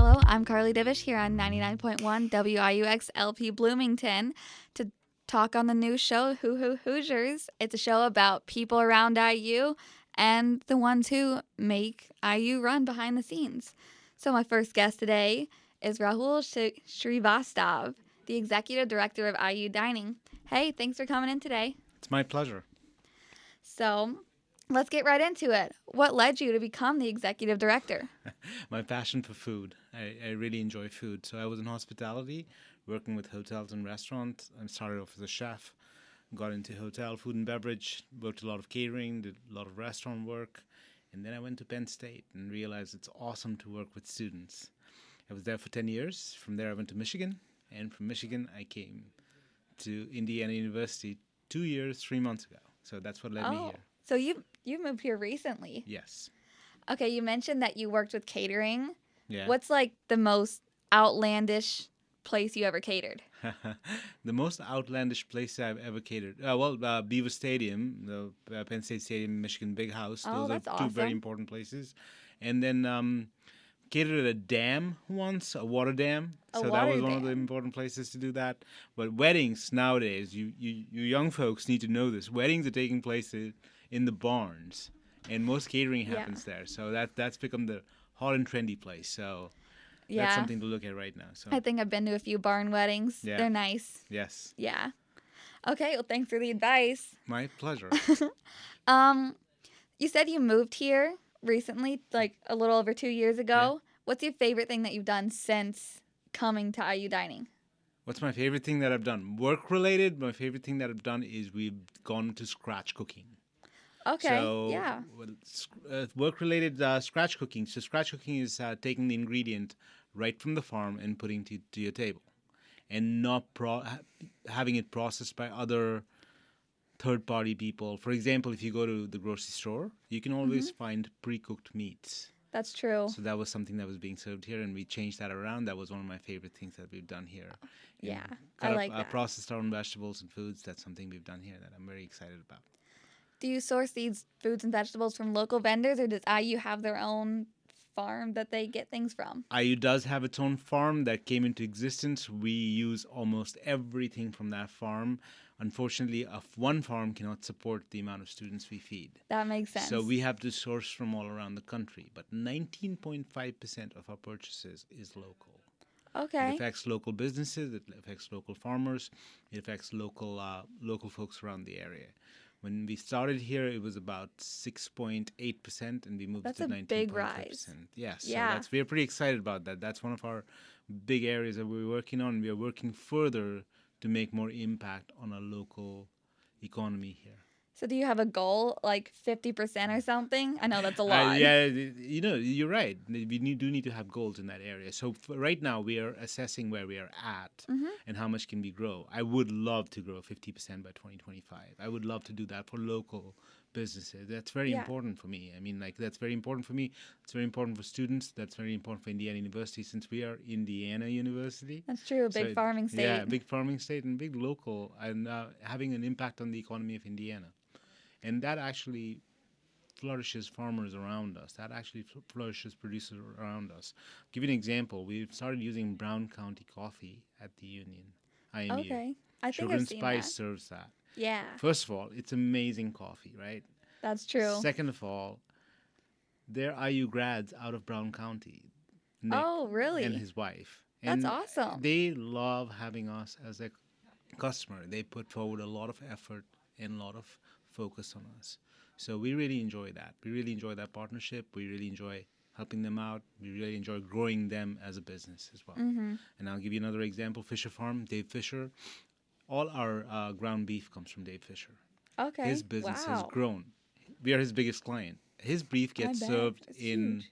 Hello, I'm Carley Divish here on 99.1 WIUX LP Bloomington to talk on the new show Hoosiers. It's a show about people around IU and the ones who make IU run behind the scenes. So my first guest today is Rahul Shrivastav, the executive director of IU Dining. Hey, thanks for coming in today. It's my pleasure. So let's get right into it. What led you to become the executive director? My passion for food. I really enjoy food. So I was in hospitality, working with hotels and restaurants. I started off as a chef, got into hotel, food and beverage, worked a lot of catering, did a lot of restaurant work. And then I went to Penn State and realized it's awesome to work with students. I was there for 10 years. From there, I went to Michigan. And from Michigan, I came to Indiana University 2 years, 3 months ago. So that's what led me here. So you moved here recently. Yes. Okay, you mentioned that you worked with catering. Yeah. What's like the most outlandish place you ever catered? The most outlandish place I've ever catered. Beaver Stadium, the Penn State Stadium, Michigan Big House. Those that's are two very awesome. important places. And then catered at a dam once, a water dam. A So water that was one of the dam. important places to do that. But weddings nowadays, you young folks need to know this. Weddings are taking place in the barns, and most catering happens there. So that's become the hot and trendy place. So that's something to look at right now. So I think I've been to a few barn weddings. Yeah. They're nice. yes, Yeah. Okay, well, thanks for the advice. my pleasure. You said you moved here recently, like a little over 2 years ago. What's your favorite thing that you've done since coming to IU Dining? What's my favorite thing that I've done? Work related, my favorite thing that I've done is we've gone to scratch cooking. Okay, So, yeah. Work related scratch cooking. So, scratch cooking is taking the ingredient right from the farm and putting it to your table and not having it processed by other third party people. For example, if you go to the grocery store, you can always find pre cooked meats. That's true. So that was something that was being served here, and we changed that around. That was one of my favorite things that we've done here. Yeah, Cut I up, like that. Processed our own vegetables and foods. That's something we've done here that I'm very excited about. Do you source these foods and vegetables from local vendors, or does IU have their own farm that they get things from? IU does have its own farm that came into existence. We use almost everything from that farm. Unfortunately, one farm cannot support the amount of students we feed. That makes sense. So we have to source from all around the country. But 19.5% of our purchases is local. Okay. It affects local businesses. It affects local farmers. It affects local folks around the area. When we started here, it was about 6.8%, and we moved That's to a 19.5%. big rise. Yes, Yeah. so we're pretty excited about that. That's one of our big areas that we're working on. We are working further to make more impact on our local economy here. So do you have a goal, like 50% or something? I know that's a lot. You're right. We do need to have goals in that area. So right now, we are assessing where we are at and how much can we grow. I would love to grow 50% by 2025. I would love to do that for local businesses. That's very important for me. I mean, like, that's very important for me. It's very important for students. That's very important for Indiana University, since we are Indiana University. That's true. Big farming state. Yeah, big farming state and big local, and having an impact on the economy of Indiana. And that actually flourishes farmers around us. That actually flourishes producers around us. I'll give you an example. We've started using Brown County coffee at the Union, IMU. Okay. I think Sugar I've and seen Spice that. serves that. Yeah, First of all, it's amazing coffee, right? that's true. Second of all, they're IU grads out of Brown County. Nick Oh, really? and his wife. That's And awesome. They love having us as a customer. They put forward a lot of effort and a lot of focus on us. So we really enjoy that. We really enjoy that partnership. We really enjoy helping them out. We really enjoy growing them as a business as well. And I'll give you another example. Fisher Farm, Dave Fisher. All our ground beef comes from Dave Fisher. Okay. His business has Wow. grown. We are his biggest client. His beef gets bet. served It's in huge.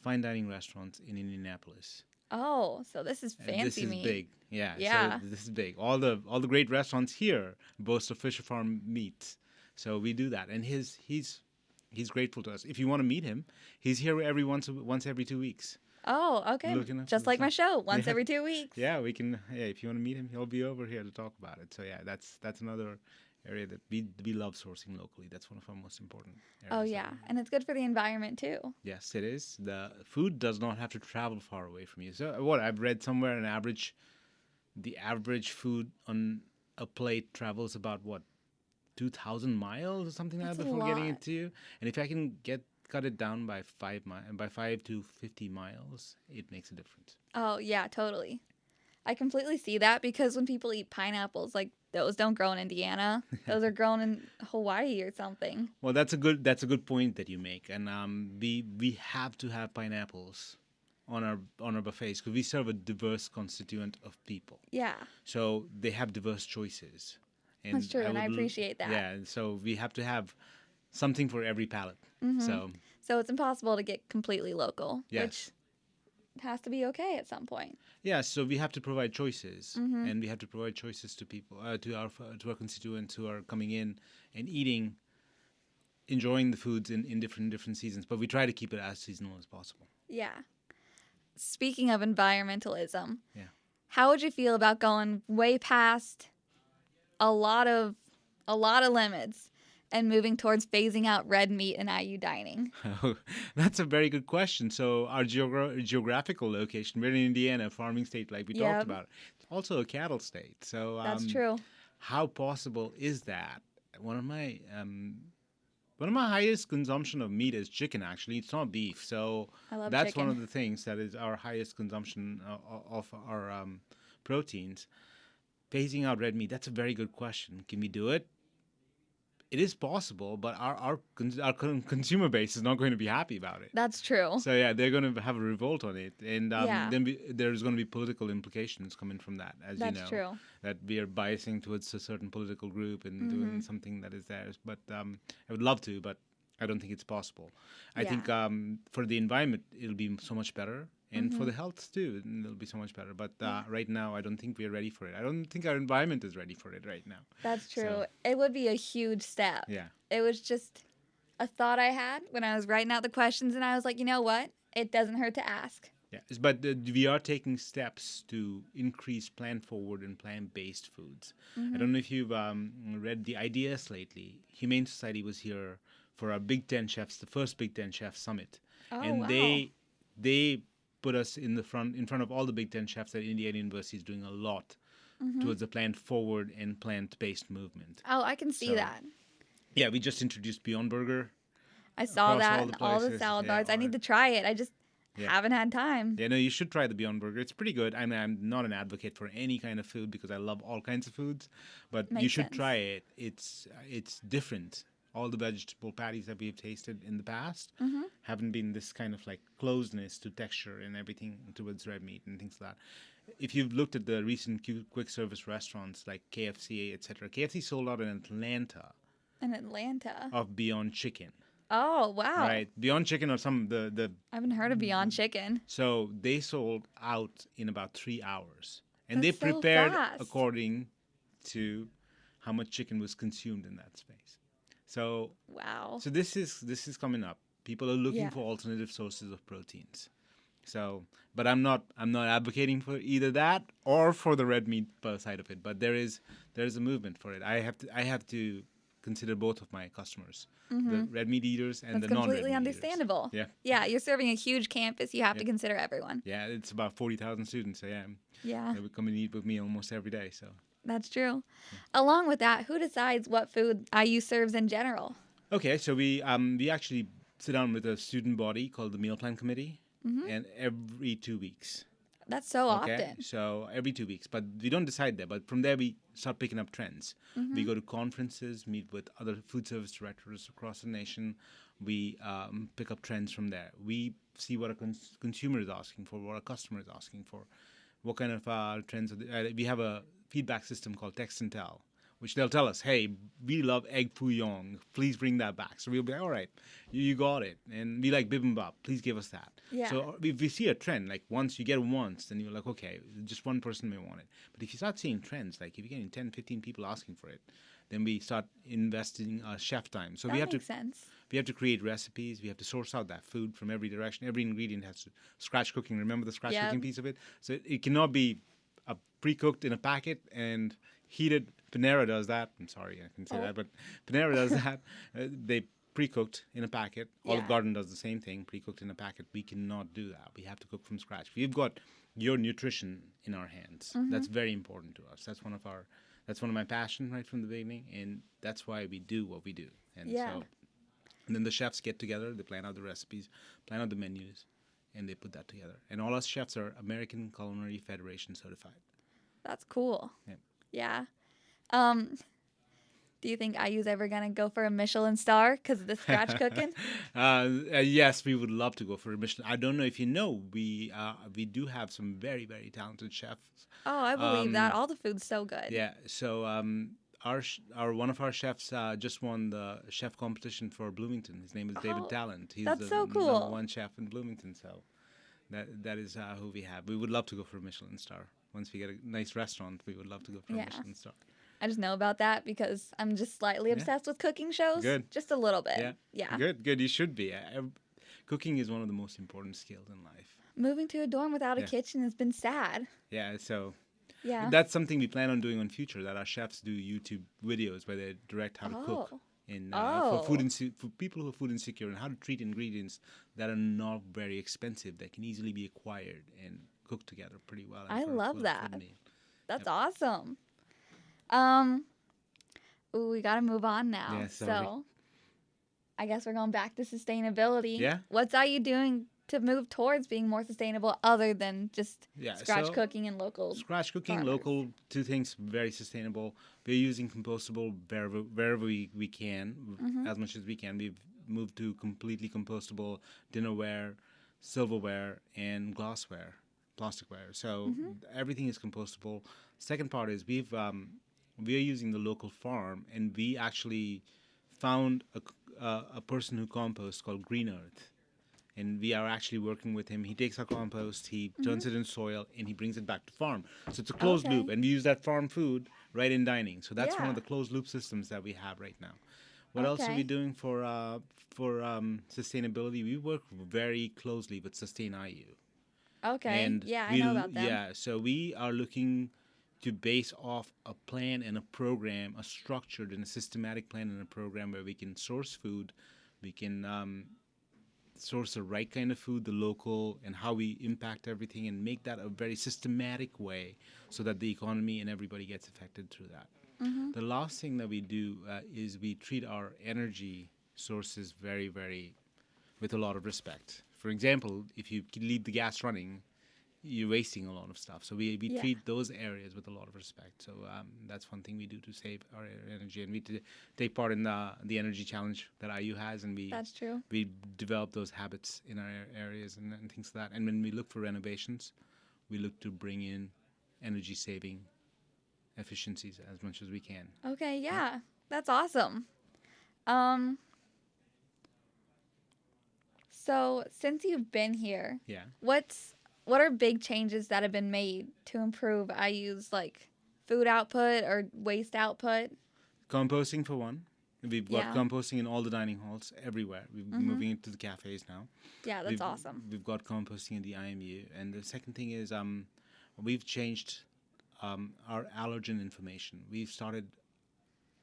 fine dining restaurants in Indianapolis. Oh, so this is fancy This is meat. big. Yeah. Yeah. So this is big. All the great restaurants here boast of Fisher Farm meats. So we do that, and he's grateful to us. If you want to meet him, he's here once every 2 weeks. Oh, okay. Looking up Just the like my stuff. show, once Yeah. every 2 weeks. Yeah, we can. Yeah, if you want to meet him, he'll be over here to talk about it. So yeah, that's another area that we love sourcing locally. That's one of our most important areas. Oh, yeah. And it's good for the environment, too. Yes, it is. The food does not have to travel far away from you. So what I've read somewhere, the average food on a plate travels about 2,000 miles or something like that That's a before getting lot. it to you. And if I can cut it down by 5 to 50 miles, it makes a difference. Oh, yeah, totally. I completely see that because when people eat pineapples, like those don't grow in Indiana. Those are grown in Hawaii or something. Well, that's a good point that you make, and we have to have pineapples on our buffets because we serve a diverse constituent of people. Yeah, So they have diverse choices. And that's true, and I appreciate that. Yeah, and so we have to have something for every palate. So So it's impossible to get completely local, yes. which has to be okay at some point. Yeah, so we have to provide choices, and we have to provide choices to people, to our constituents who are coming in and eating, enjoying the foods in different seasons. But we try to keep it as seasonal as possible. Yeah. Speaking of environmentalism, Yeah. how would you feel about going way past a lot of limits and moving towards phasing out red meat in IU dining? Oh, that's a very good question. So our geographical location, we're in Indiana, farming state, like we Yep. talked about. It's also a cattle state. So That's true. how possible is that? One of my highest consumption of meat is chicken. Actually, it's not beef. So I love that's chicken. one of the things that is our highest consumption of our proteins. Phasing out red meat. That's a very good question. Can we do it? It is possible, but our consumer base is not going to be happy about it. That's true. So yeah, they're going to have a revolt on it, and Yeah. then there's going to be political implications coming from that, as That's you know, true. that we are biasing towards a certain political group and doing something that is theirs. But I would love to, but I don't think it's possible. I Yeah. think for the environment, it'll be so much better, and for the health too, it'll be so much better. But right now, I don't think we are ready for it. I don't think our environment is ready for it right now. That's true. So- It would be a huge step. Yeah. It was just a thought I had when I was writing out the questions, and I was like, you know what? It doesn't hurt to ask. Yes, but we are taking steps to increase plant-forward and plant-based foods. I don't know if you've read the IDS lately. Humane Society was here for our Big Ten chefs, the first Big Ten Chef Summit, Oh, and wow. they put us in front of all the Big Ten chefs that Indiana University is doing a lot towards the plant-forward and plant-based movement. Oh, I can see So- that. Yeah, we just introduced Beyond Burger. I saw across that all the and all the places. salad Yeah, bars. I or- need to try it. I just Yeah. haven't had time. Yeah, no, you should try the Beyond Burger. It's pretty good. I mean, I'm not an advocate for any kind of food because I love all kinds of foods, but you Makes should sense. try it. It's different. All the vegetable patties that we've tasted in the past haven't been this kind of like closeness to texture and everything towards red meat and things like that. If you've looked at the recent quick service restaurants like KFC, etc., KFC sold out in Atlanta In Atlanta. of Beyond Chicken, Oh, wow. right? Beyond Chicken or some the I haven't heard of Beyond Chicken. So they sold out in about 3 hours, and That's they so prepared fast. according to how much chicken was consumed in that space. So, Wow. so this is coming up. People are looking Yeah. for alternative sources of proteins. So, but I'm not advocating for either that or for the red meat side of it. But there is a movement for it. I have to consider both of my customers, the red meat eaters and That's the non-red completely meat understandable. eaters. Yeah, you're serving a huge campus. You have to consider everyone. Yeah, it's about 40,000 students. So yeah. Yeah, They would come and eat with me almost every day. So that's true. Along with that, who decides what food IU serves in general? okay, so we actually sit down with a student body called the Meal Plan Committee, and every 2 weeks. That's so Okay, often. so every 2 weeks, but we don't decide there. But from there, we start picking up trends. We go to conferences, meet with other food service directors across the nation. We pick up trends from there. We see what a consumer is asking for, what a customer is asking for, what kind of trends. We have a feedback system called Text and Tell, which they'll tell us, hey, we love egg fouillon. Please bring that back. So we'll be, all right, you got it. And we like bibimbap. Please give us that. Yeah. So if we see a trend, like once you get it once, then you're like, okay, just one person may want it. But if you start seeing trends, like if you're getting 10, 15 people asking for it, then we start investing chef time. So That makes sense. we have to create recipes. We have to source out that food from every direction. Every ingredient has to scratch cooking. Remember the scratch Yep. cooking piece of it? So it cannot be pre-cooked in a packet and heated. Panera does that. I'm sorry, I can say that, but Panera does that. They pre-cooked in a packet. Olive Garden does the same thing, pre-cooked in a packet. We cannot do that. We have to cook from scratch. We've got your nutrition in our hands. That's very important to us. That's one of my passions right from the beginning, and that's why we do what we do. And and then the chefs get together, they plan out the recipes, plan out the menus, and they put that together. And all us chefs are American Culinary Federation certified. That's cool. Yeah. Yeah. Do you think IU's ever gonna go for a Michelin star because of the scratch cooking? Yes, we would love to go for a Michelin. I don't know if you know, we do have some very, very talented chefs. Oh, I believe that. All the food's so good. Yeah. So our one of our chefs just won the chef competition for Bloomington. His name is David Talent. He's that's the so cool. number one chef in Bloomington. So that is who we have. We would love to go for a Michelin star. Once we get a nice restaurant, we would love to go for a Michelin star. I just know about that because I'm just slightly obsessed with cooking shows. Good. Just a little bit. Yeah. Good. You should be. Cooking is one of the most important skills in life. Moving to a dorm without a kitchen has been sad. Yeah, so yeah, that's something we plan on doing in future, that our chefs do YouTube videos where they direct how to cook. For people who are food insecure, and how to treat ingredients that are not very expensive, that can easily be acquired and cooked together pretty well. I love that. That's awesome. We got to move on now. Yeah, so I guess we're going back to sustainability. Yeah. What's IU doing to move towards being more sustainable other than just scratch cooking and local Scratch cooking, farmers? local, two things, very sustainable. We're using compostable wherever we can, as much as we can. We've moved to completely compostable dinnerware, silverware, and glassware, plasticware. So everything is compostable. Second part is we are using the local farm, and we actually found a person who composts called Green Earth. And we are actually working with him. He takes our compost, he turns it in soil, and he brings it back to farm. So it's a closed loop, and we use that farm food right in dining. So that's one of the closed loop systems that we have right now. What else are we doing for sustainability? We work very closely with Sustain IU. Okay. And I know about them. Yeah, so we are looking to base off a plan and a program, a structured and a systematic plan and a program where we can source food, we can source the right kind of food, the local, and how we impact everything, and make that a very systematic way so that the economy and everybody gets affected through that. The last thing that we do is we treat our energy sources very, very with a lot of respect. For example, if you leave the gas running, you're wasting a lot of stuff. So we treat those areas with a lot of respect. So that's one thing we do to save our energy. And we take part in the energy challenge that IU has. And that's true. We develop those habits in our areas and things like that. And when we look for renovations, we look to bring in energy saving efficiencies as much as we can. Okay, yeah. That's awesome. So since you've been here, what are big changes that have been made to improve IU's food output or waste output? Composting for one. We've got composting in all the dining halls everywhere. We're moving into the cafes now. Yeah, that's awesome. We've got composting in the IMU. And the second thing is we've changed our allergen information. We've started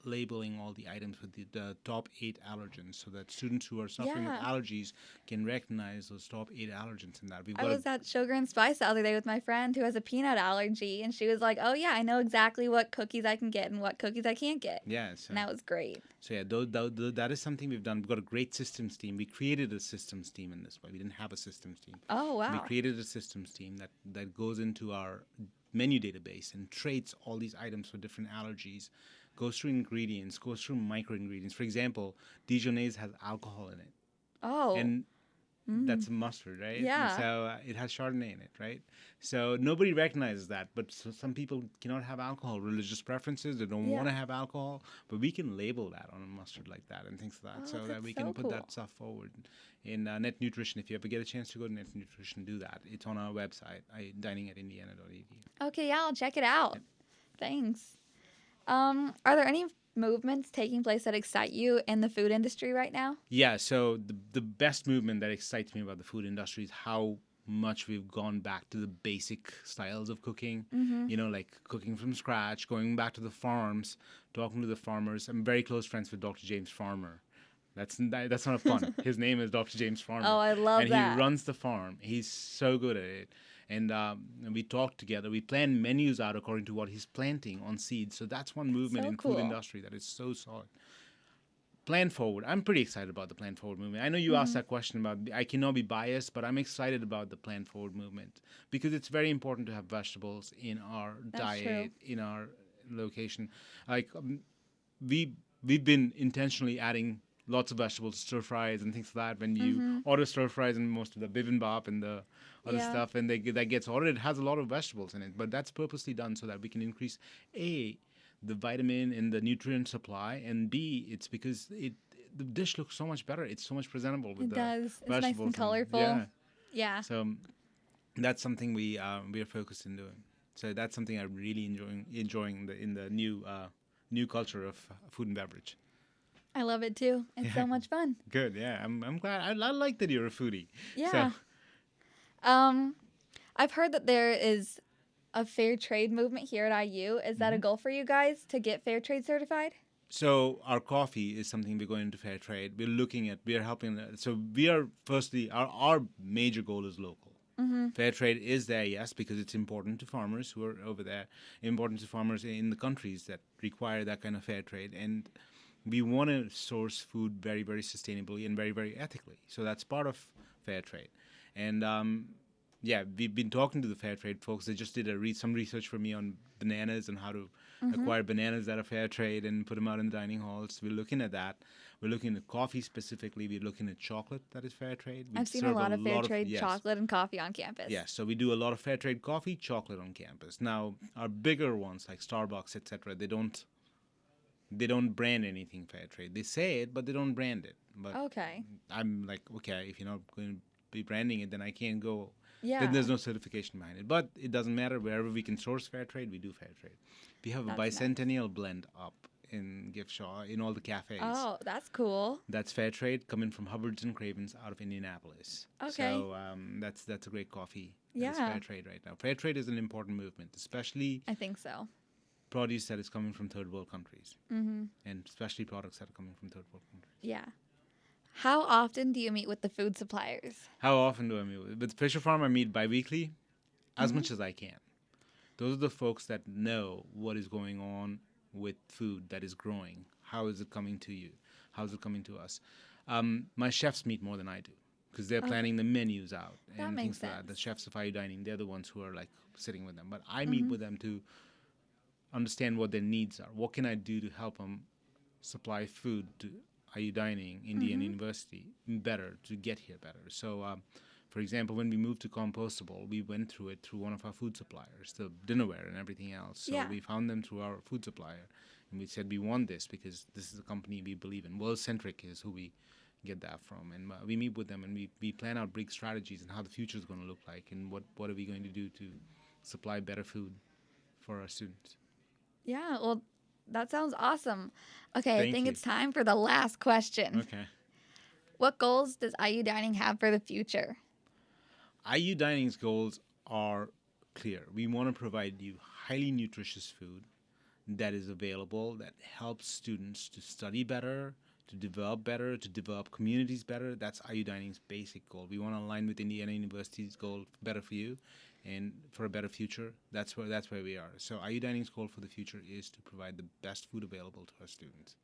labeling all the items with the top 8 allergens, so that students who are suffering with allergies can recognize those top 8 allergens in that. I was at Sugar and Spice the other day with my friend who has a peanut allergy, and she was like, oh yeah, I know exactly what cookies I can get and what cookies I can't get. Yeah. And that was great. So yeah, that is something we've done. We've got a great systems team. We created a systems team in this way. We didn't have a systems team. Oh, wow. We created a systems team that goes into our menu database and trades all these items for different allergies, goes through ingredients, goes through micro ingredients. For example, Dijonnaise has alcohol in it. Oh. And that's a mustard, right? Yeah. And so it has Chardonnay in it, right? So nobody recognizes that, but some people cannot have alcohol. Religious preferences, they don't want to have alcohol, but we can label that on a mustard like that and things like that, so that we can put that stuff forward. In Net Nutrition, if you ever get a chance to go to Net Nutrition, do that. It's on our website, diningatindiana.edu. Okay, yeah, I'll check it out. Yep. Thanks. Are there any movements taking place that excite you in the food industry right now? Yeah, so the best movement that excites me about the food industry is how much we've gone back to the basic styles of cooking, Mm-hmm. like cooking from scratch, going back to the farms, talking to the farmers. I'm very close friends with Dr. James Farmer. That's not fun. His name is Dr. James Farmer. Oh, I love and that. he runs the farm. He's so good at it. And we talk together. We plan menus out according to what he's planting on seeds. So that's one movement So in cool. food industry that is so solid. Plan forward. I'm pretty excited about the plan forward movement. I know you Mm-hmm. asked that question about. I cannot be biased, but I'm excited about the plan forward movement because it's very important to have vegetables in our That's diet, true. in our location. Like we've been intentionally adding lots of vegetables, stir fries and things like that. When you Mm-hmm. order stir fries and most of the bibimbap and the other Yeah. stuff, and that gets ordered, it has a lot of vegetables in it. But that's purposely done so that we can increase the vitamin and the nutrient supply, and B, it's because the dish looks so much better. It's so much presentable with It the does. It's nice vegetables. and colorful. Yeah, Yeah. so that's something we are focused in doing. So that's something I'm really enjoying in the new culture of food and beverage. I love it too. It's so much fun. Good, yeah. I'm glad. I like that you're a foodie. Yeah. So, I've heard that there is a fair trade movement here at IU. Is that a Mm-hmm. goal for you guys to get fair trade certified? So our coffee is something we're going into fair trade. We are helping. So we are firstly, our major goal is local. Mm-hmm. Fair trade is there, yes, because it's important to farmers who are over there, important to farmers in the countries that require that kind of fair trade. And we want to source food very, very sustainably and very, very ethically. So that's part of fair trade. And yeah, we've been talking to the fair trade folks. They just did some research for me on bananas and how to acquire bananas that are fair trade and put them out in the dining halls. We're looking at that. We're looking at coffee specifically. We're looking at chocolate that is fair trade. We I've seen a serve lot of fair trade yes. chocolate and coffee on campus. Yes, so we do a lot of fair trade coffee, chocolate on campus. Now, our bigger ones like Starbucks, etc., they don't brand anything fair trade. They say it, but they don't brand it. But Okay. I'm like, okay, if you're not going to be branding it, then I can't go. Yeah. Then there's no certification behind it. But it doesn't matter. Wherever we can source fair trade, we do fair trade. We have a That's bicentennial blend up in Gift Shaw in all the cafes. Oh, that's cool. That's fair trade coming from Hubbard's and Craven's out of Indianapolis. Okay. So that's a great coffee. That is Yeah. fair trade right now. Fair trade is an important movement, especially I think so. produce that is coming from third world countries, Mm-hmm. and especially products that are coming from third world countries. Yeah. How often do you meet with the food suppliers? How often do I meet with Fisher Farm? I meet bi-weekly, as much as I can. Those are the folks that know what is going on with food that is growing. How is it coming to you? How is it coming to us? My chefs meet more than I do because they're planning the menus out That and makes things like that. The sense. chefs of IU Dining, they're the ones who are like sitting with them. But I meet with them to understand what their needs are. What can I do to help them supply food to IU Dining, Indiana University better, to get here better? So, for example, when we moved to compostable, we went through it through one of our food suppliers, the dinnerware and everything else. So Yeah. we found them through our food supplier, and we said we want this because this is a company we believe in. World-centric is who we get that from, and we meet with them and we plan out big strategies and how the future is going to look like and what are we going to do to supply better food for our students. Yeah, well, that sounds awesome. Okay, I Thank think you. it's time for the last question. Okay. What goals does IU Dining have for the future? IU Dining's goals are clear. We want to provide you highly nutritious food that is available, that helps students to study better, to develop communities better. That's IU Dining's basic goal. We want to align with Indiana University's goal, better for you, and for a better future. That's where we are. So IU Dining's goal for the future is to provide the best food available to our students.